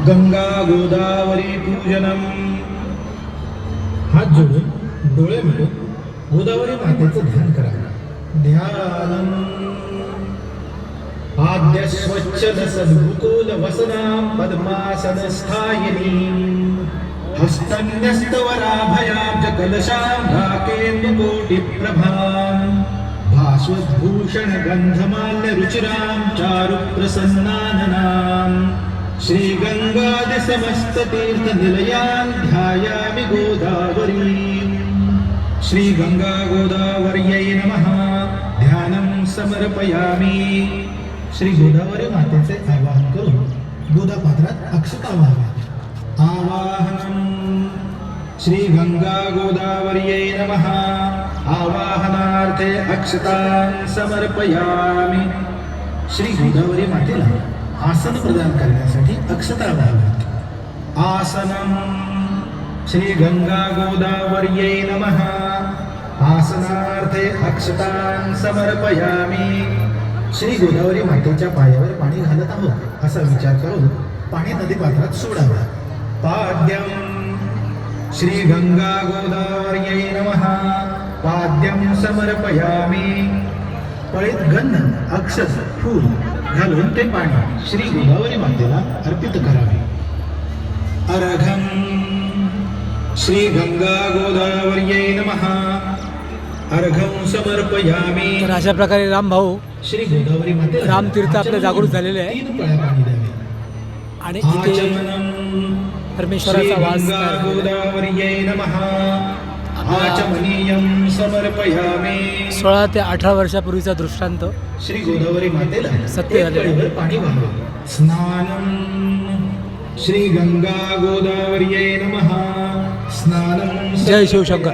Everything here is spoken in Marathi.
गंगा गोदावरी पूजनम। हात जोडून डोळे मिळून गोदावरी मातेचं ध्यान करा। ध्यानम आद्य स्वच्छल सद्गुकुल वसनां पद्मासनस्थायिनीं हस्तन्यस्तवराभयाब्ज कलशां ढाकेन्दुकोटिप्रभां भास्वद्भूषण गन्धमाल्य रुचिरां चारुप्रसन्नाननां श्रीगंगादि समस्ततीर्थनिलयां ध्यायामि गोदावरीं। श्रीगंगा गोदावर्यै नमः। ध्यानं समर्पयामि। श्री गोदावरी मातेचे आवाहन करून गोदापात्रात अक्षता वाहाव्यात। आवाहनम श्री गंगा गोदावर्यै नमः। आवाहनार्थे अक्षतां समर्पयामि। श्री गोदावरी मातेला आसन प्रदान करण्यासाठी अक्षता वाहाव्यात। आसनम श्री गंगा गोदावर्यै नमः। आसनार्थे अक्षतां समर्पयामि। श्री गोदावरी मातेच्या पायावर पाणी घालत आहोत असा विचार करून पाणी नदीपात्रात सोडावे। पाद्यम श्री गंगा गोदावर्यै नमः। पाद्यम समर्पयामि। पळीत गंध अक्षत फूल घालून ते पाणी श्री गोदावरी मातेला अर्पित करावे। अर्घम श्री गंगा गोदावर्यै नमः। अर्घम समर्पयामि। तर अशा प्रकारे रामभाऊ श्री गोदावरी मातेला रामतीर्थ आपले जागृत झालेले आहे 3 पळ्या पाणी द्यावे। आणि इथे परमेश्वराचा वास श्री गंगा गोदावर्यै नमः। आचमनीयं समर्पयामि। 16 ते 18 वर्षापूर्वीचा दृष्टांत श्री गोदावरी मातेला सत्य एक झालेलं आहे। पळीभर पाणी वाहावे। स्नानम श्री गंगा गोदावर्यै नमः। स्नानम जय शिवशंकर।